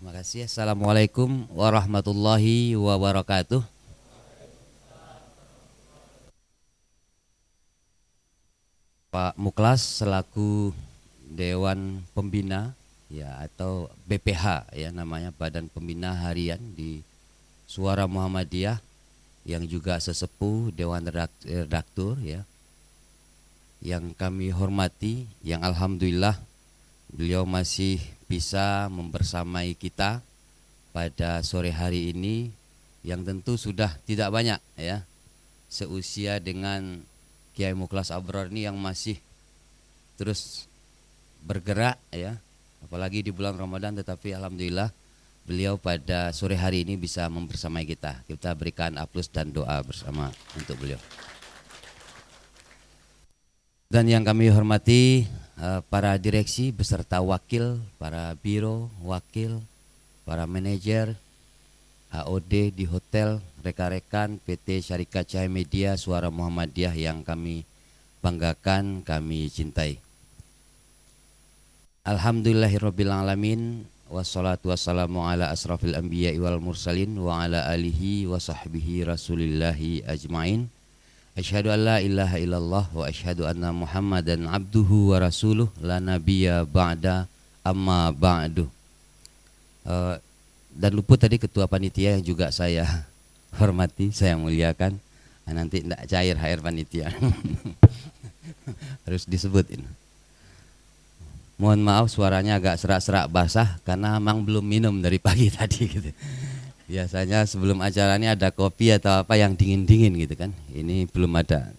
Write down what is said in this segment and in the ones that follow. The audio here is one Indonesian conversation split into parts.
Makasih. Assalamualaikum warahmatullahi wabarakatuh. Pak Muklas selaku Dewan Pembina ya atau BPH ya namanya Badan Pembina Harian di Suara Muhammadiyah yang juga sesepuh Dewan Redaktur ya yang kami hormati, yang alhamdulillah beliau masih bisa membersamai kita pada sore hari ini yang tentu sudah tidak banyak ya seusia dengan Kiai Muklas Abror ini yang masih terus bergerak ya apalagi di bulan Ramadan, tetapi alhamdulillah beliau pada sore hari ini bisa membersamai kita. Kita berikan aplaus dan doa bersama untuk beliau. Dan yang kami hormati para direksi beserta wakil, para biro, wakil, para manajer, HOD di hotel, rekan-rekan PT Syarikat Cahaya Media Suara Muhammadiyah yang kami banggakan, kami cintai. Alhamdulillahirabbil alamin wassalatu wassalamu ala asrafil anbiya'i wal mursalin wa ala alihi wa sahbihi rasulillahi ajmain. Asyhadu an la ilaha illallah wa asyhadu anna Muhammadan abduhu wa rasuluh la nabiyya ba'da amma ba'du. Dan luput tadi ketua panitia yang juga saya hormati, saya muliakan. Nanti tidak cair air panitia. Harus disebutin. Mohon maaf suaranya agak serak-serak basah karena memang belum minum dari pagi tadi gitu. Biasanya sebelum acara ini ada kopi atau apa yang dingin-dingin gitu kan. Ini belum ada.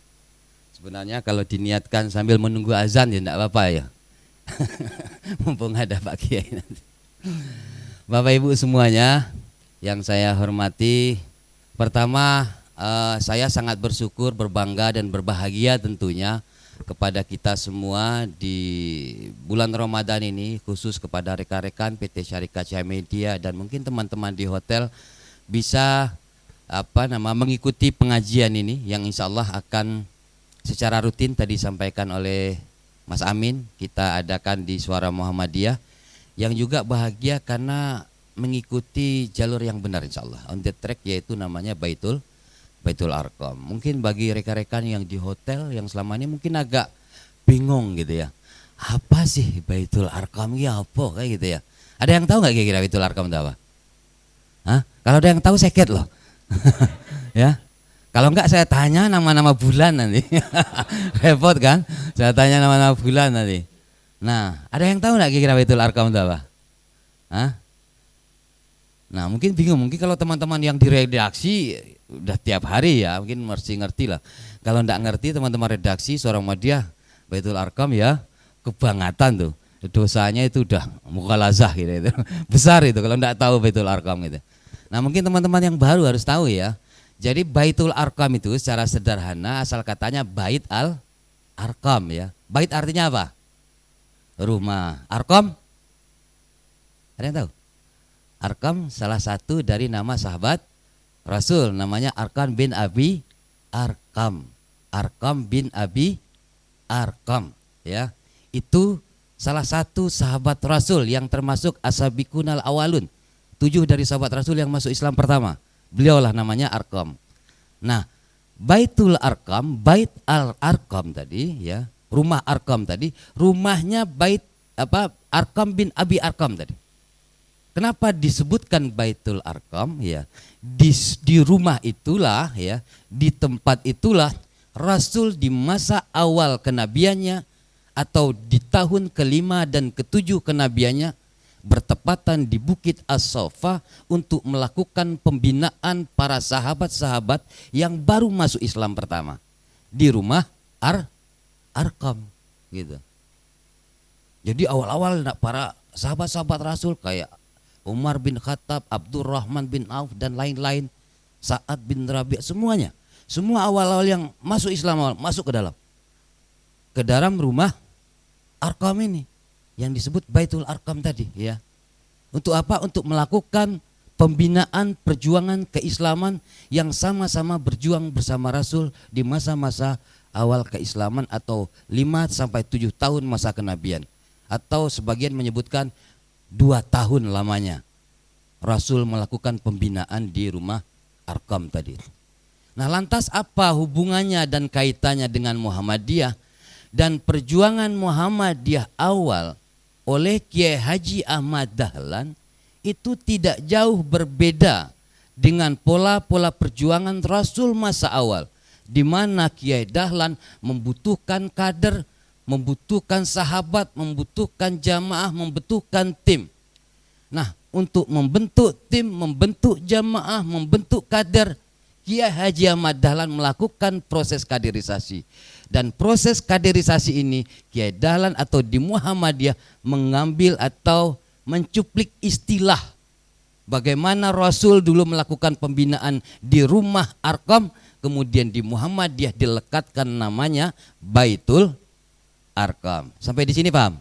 Sebenarnya kalau diniatkan sambil menunggu azan ya tidak apa-apa ya. Mumpung ada Pak Kiai nanti. Bapak Ibu semuanya yang saya hormati, pertama saya sangat bersyukur, berbangga dan berbahagia tentunya kepada kita semua di bulan Ramadan ini, khusus kepada rekan-rekan PT Syarikat Cahaya Media dan mungkin teman-teman di hotel bisa mengikuti pengajian ini yang insya Allah akan secara rutin tadi disampaikan oleh Mas Amin kita adakan di Suara Muhammadiyah, yang juga bahagia karena mengikuti jalur yang benar insya Allah on the track, yaitu namanya Baitul Arqam. Mungkin bagi rekan-rekan yang di hotel yang selama ini mungkin agak bingung gitu ya, apa sih Baitul Arqam ya apa kayak gitu ya. Ada yang tahu nggak kira-kira Baitul Arqam itu apa? Hah? Kalau ada yang tahu seket loh. Ya. Kalau enggak saya tanya nama-nama bulan nanti. Repot kan? Saya tanya nama-nama bulan nanti. Nah, ada yang tahu nggak kira-kira Baitul Arqam itu apa? Hah? Nah, mungkin bingung. Mungkin kalau teman-teman yang di redaksi udah tiap hari ya, mungkin mesti ngerti lah. Kalau enggak ngerti teman-teman redaksi Suara Muhammadiyah, Baitul Arqam ya kebangetan tuh. Dosanya itu udah mughalazah gitu itu. Besar itu kalau enggak tahu Baitul Arqam gitu. Nah, mungkin teman-teman yang baru harus tahu ya. Jadi Baitul Arqam itu secara sederhana asal katanya Bait Al-Arqam ya. Bait artinya apa? Rumah. Arqam? Ada yang tahu? Arqam salah satu dari nama sahabat Rasul, namanya Arqam bin Abi Arqam. Arqam bin Abi Arqam ya. Itu salah satu sahabat Rasul yang termasuk asabiqunal awalun. 7 dari sahabat Rasul yang masuk Islam pertama. Beliaulah namanya Arqam. Nah, Baitul Arqam, Bait Al-Arqam tadi ya, rumah Arqam tadi, rumahnya Arqam bin Abi Arqam tadi. Kenapa disebutkan Baitul Arqam ya? Di rumah itulah ya, di tempat itulah Rasul di masa awal kenabiannya atau di tahun kelima dan ketujuh kenabiannya bertepatan di Bukit As-Safa untuk melakukan pembinaan para sahabat-sahabat yang baru masuk Islam pertama di rumah Arqam gitu. Jadi awal-awal para sahabat-sahabat Rasul kayak Umar bin Khattab, Abdurrahman bin Auf dan lain-lain, Sa'ad bin Rabi', semuanya. Semua awal-awal yang masuk Islam masuk ke dalam rumah Arqam ini yang disebut Baitul Arqam tadi ya. Untuk apa? Untuk melakukan pembinaan perjuangan keislaman yang sama-sama berjuang bersama Rasul di masa-masa awal keislaman atau 5 sampai 7 tahun masa kenabian, atau sebagian menyebutkan 2 tahun lamanya. Rasul melakukan pembinaan di rumah Arqam tadi. Nah, lantas apa hubungannya dan kaitannya dengan Muhammadiyah dan perjuangan Muhammadiyah awal oleh Kiai Haji Ahmad Dahlan itu tidak jauh berbeda dengan pola-pola perjuangan Rasul masa awal, di mana Kiai Dahlan membutuhkan kader, membutuhkan sahabat, membutuhkan jamaah, membutuhkan tim. Nah, untuk membentuk tim, membentuk jamaah, membentuk kader, Kiai Haji Ahmad Dahlan melakukan proses kaderisasi. Dan proses kaderisasi ini Kiai Dahlan atau di Muhammadiyah mengambil atau mencuplik istilah bagaimana Rasul dulu melakukan pembinaan di rumah Arqam, kemudian di Muhammadiyah dilekatkan namanya Baitul Arqam. Sampai di sini paham?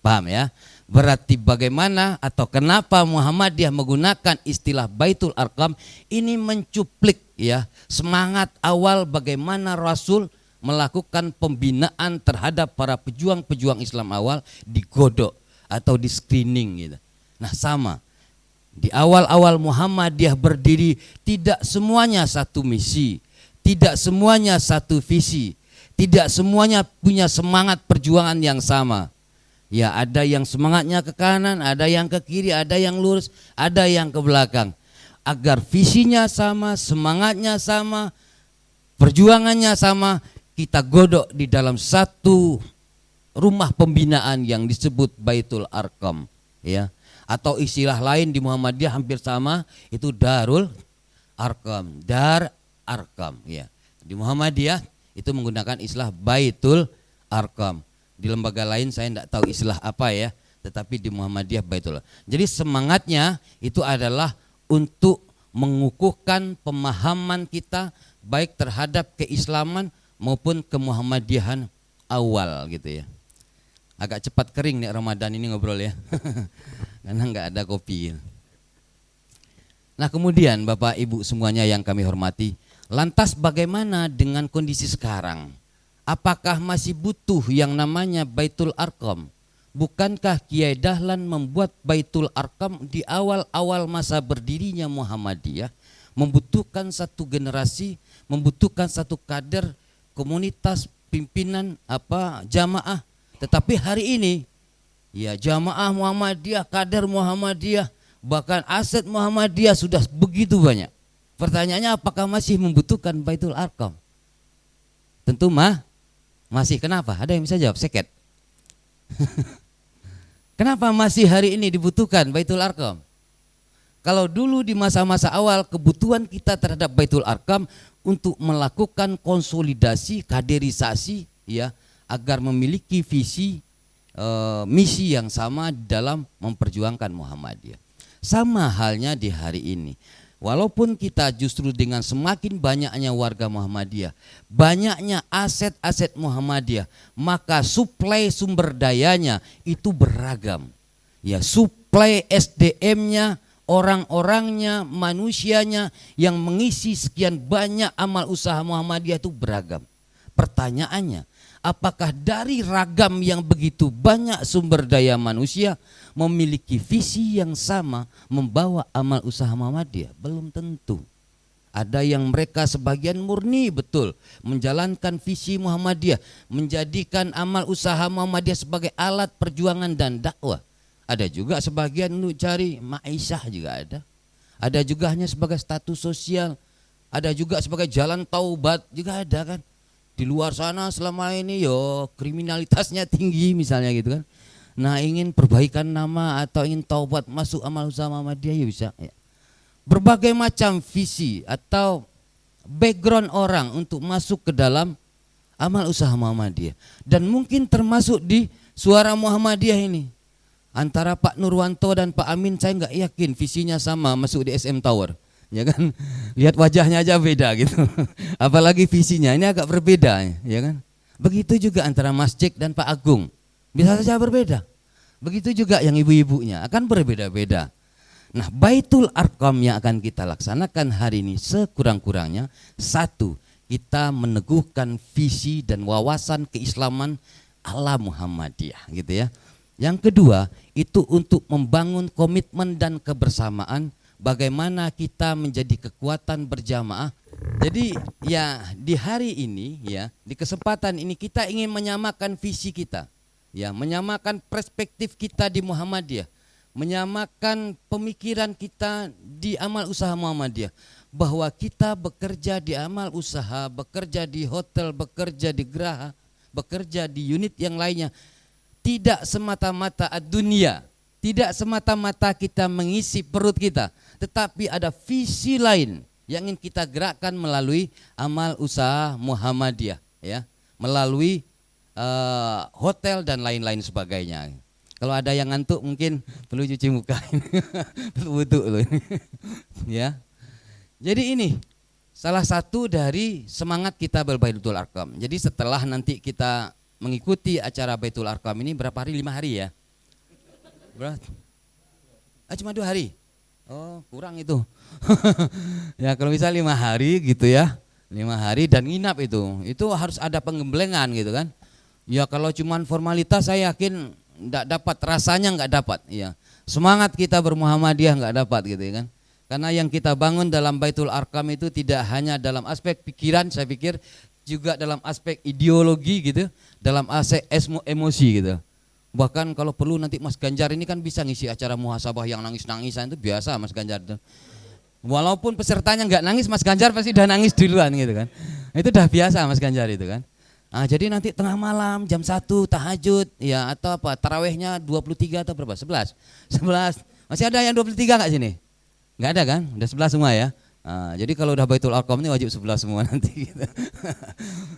Paham ya? Berarti bagaimana atau kenapa Muhammadiyah menggunakan istilah Baitul Arqam ini mencuplik ya semangat awal bagaimana Rasul melakukan pembinaan terhadap para pejuang-pejuang Islam awal, digodok atau di screening gitu. Nah, sama di awal-awal Muhammadiyah berdiri tidak semuanya satu misi, tidak semuanya satu visi, tidak semuanya punya semangat perjuangan yang sama. Ya, ada yang semangatnya ke kanan, ada yang ke kiri, ada yang lurus, ada yang ke belakang. Agar visinya sama, semangatnya sama, perjuangannya sama, kita godok di dalam satu rumah pembinaan yang disebut Baitul Arqam, ya. Atau istilah lain di Muhammadiyah hampir sama, itu Darul Arqam, Dar Arqam, ya. Di Muhammadiyah itu menggunakan istilah Baitul Arqam. Di lembaga lain saya tidak tahu istilah apa ya, tetapi di Muhammadiyah Baitul. Jadi semangatnya itu adalah untuk mengukuhkan pemahaman kita baik terhadap keislaman maupun kemuhammadiyahan awal gitu ya. Agak cepat kering nih Ramadan ini ngobrol ya. Karena nggak ada kopi. Nah, kemudian Bapak Ibu semuanya yang kami hormati, lantas bagaimana dengan kondisi sekarang? Apakah masih butuh yang namanya Baitul Arqam? Bukankah Kiai Dahlan membuat Baitul Arqam di awal-awal masa berdirinya Muhammadiyah, membutuhkan satu generasi, membutuhkan satu kader, komunitas, pimpinan, jamaah. Tetapi hari ini ya jamaah Muhammadiyah, kader Muhammadiyah, bahkan aset Muhammadiyah sudah begitu banyak. Pertanyaannya, apakah masih membutuhkan Baitul Arqam? Tentu masih. Kenapa? Ada yang bisa jawab? Seket. Kenapa masih hari ini dibutuhkan Baitul Arqam? Kalau dulu di masa-masa awal kebutuhan kita terhadap Baitul Arqam untuk melakukan konsolidasi, kaderisasi ya, agar memiliki visi misi yang sama dalam memperjuangkan Muhammadiyah. Sama halnya di hari ini. Walaupun kita justru dengan semakin banyaknya warga Muhammadiyah, banyaknya aset-aset Muhammadiyah, maka suplai sumber dayanya itu beragam. Ya, suplai SDM-nya, orang-orangnya, manusianya yang mengisi sekian banyak amal usaha Muhammadiyah itu beragam. Pertanyaannya, apakah dari ragam yang begitu banyak sumber daya manusia memiliki visi yang sama membawa amal usaha Muhammadiyah? Belum tentu. Ada yang mereka sebagian murni betul menjalankan visi Muhammadiyah, menjadikan amal usaha Muhammadiyah sebagai alat perjuangan dan dakwah. Ada juga sebagian untuk cari ma'isyah juga ada. Ada juga hanya sebagai status sosial. Ada juga sebagai jalan taubat juga ada kan. Di luar sana selama ini kriminalitasnya tinggi misalnya gitu kan. Nah, ingin perbaikan nama atau ingin taubat masuk amal usaha Muhammadiyah ya bisa ya. Berbagai macam visi atau background orang untuk masuk ke dalam amal usaha Muhammadiyah. Dan mungkin termasuk di Suara Muhammadiyah ini. Antara Pak Nurwanto dan Pak Amin saya nggak yakin visinya sama masuk di SM Tower. Ya kan, lihat wajahnya aja beda gitu. Apalagi visinya ini agak berbeda, ya kan. Begitu juga antara Mas Jack dan Pak Agung, bisa saja berbeda. Begitu juga yang ibu-ibunya akan berbeda-beda. Nah, Baitul Arqam yang akan kita laksanakan hari ini sekurang-kurangnya satu, kita meneguhkan visi dan wawasan keislaman ala Muhammadiyah, gitu ya. Yang kedua, itu untuk membangun komitmen dan kebersamaan, bagaimana kita menjadi kekuatan berjamaah. Jadi ya di hari ini ya, di kesempatan ini kita ingin menyamakan visi kita. Ya, menyamakan perspektif kita di Muhammadiyah, menyamakan pemikiran kita di amal usaha Muhammadiyah, bahwa kita bekerja di amal usaha, bekerja di hotel, bekerja di geraha, bekerja di unit yang lainnya, tidak semata-mata dunia, tidak semata-mata kita mengisi perut kita, tetapi ada visi lain yang ingin kita gerakkan melalui amal usaha Muhammadiyah, ya, melalui hotel dan lain-lain sebagainya. Kalau ada yang ngantuk mungkin perlu cuci muka, perlu wudhu loh. Ya. Jadi ini salah satu dari semangat kita Baitul Arqam. Jadi setelah nanti kita mengikuti acara Baitul Arqam ini berapa hari? 5 hari ya? Berapa? Cuma 2 hari? Oh kurang itu. Ya kalau bisa 5 hari gitu ya, 5 hari dan nginap itu harus ada penggemblengan gitu kan. Ya kalau cuman formalitas saya yakin enggak dapat, rasanya enggak dapat ya. Semangat kita bermuhammadiyah enggak dapat gitu ya kan. Karena yang kita bangun dalam Baitul Arqam itu tidak hanya dalam aspek pikiran, saya pikir juga dalam aspek ideologi gitu, dalam aspek emosi gitu. Bahkan kalau perlu nanti Mas Ganjar ini kan bisa ngisi acara muhasabah yang nangis-nangisan, itu biasa Mas Ganjar itu. Walaupun pesertanya enggak nangis, Mas Ganjar pasti udah nangis duluan gitu kan. Itu udah biasa Mas Ganjar itu kan. Jadi nanti tengah malam jam 1 tahajud ya, atau apa tarawehnya 23 atau berapa? 11. Masih ada yang 23 enggak sini? Enggak ada kan? Udah 11 semua ya. Jadi kalau udah Baitul Arqam ini wajib 11 semua nanti gitu.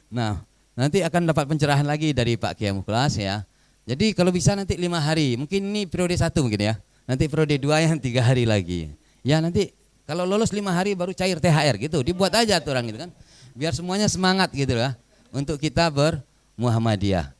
Nah, nanti akan dapat pencerahan lagi dari Pak Kiai Mukhlas ya. Jadi kalau bisa nanti 5 hari, mungkin ini periode 1 mungkin ya. Nanti periode 2 yang 3 hari lagi. Ya nanti kalau lolos 5 hari baru cair THR gitu. Dibuat aja aturan gitu kan. Biar semuanya semangat gitu lah untuk kita bermuhammadiyah.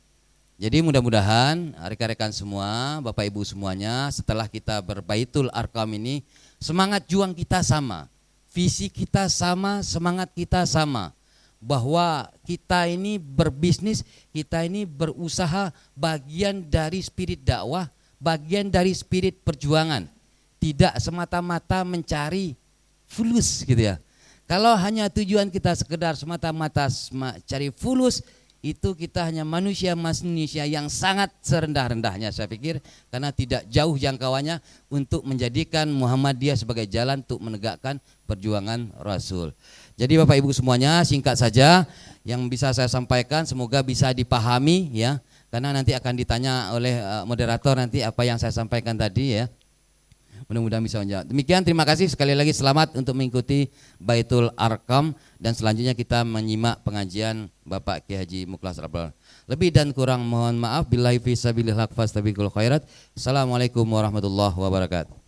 Jadi mudah-mudahan rekan-rekan semua, Bapak Ibu semuanya, setelah kita berbaitul Arqam ini, semangat juang kita sama, visi kita sama, semangat kita sama, bahwa kita ini berbisnis, kita ini berusaha bagian dari spirit dakwah, bagian dari spirit perjuangan, tidak semata-mata mencari fulus gitu ya. Kalau hanya tujuan kita sekedar semata-mata cari fulus, itu kita hanya manusia yang sangat serendah-rendahnya saya pikir, karena tidak jauh jangkauannya untuk menjadikan Muhammadiyah sebagai jalan untuk menegakkan perjuangan Rasul. Jadi Bapak Ibu semuanya, singkat saja yang bisa saya sampaikan, semoga bisa dipahami ya, karena nanti akan ditanya oleh moderator nanti apa yang saya sampaikan tadi ya. Mudah-mudahan bisa menjawab. Demikian, terima kasih sekali lagi, selamat untuk mengikuti Baitul Arqam, dan selanjutnya kita menyimak pengajian Bapak Kiai Haji Mukhlas Rabbal. Lebih dan kurang mohon maaf. Billahi fi sabilillah fastabiqul khairat. Assalamualaikum warahmatullahi wabarakatuh.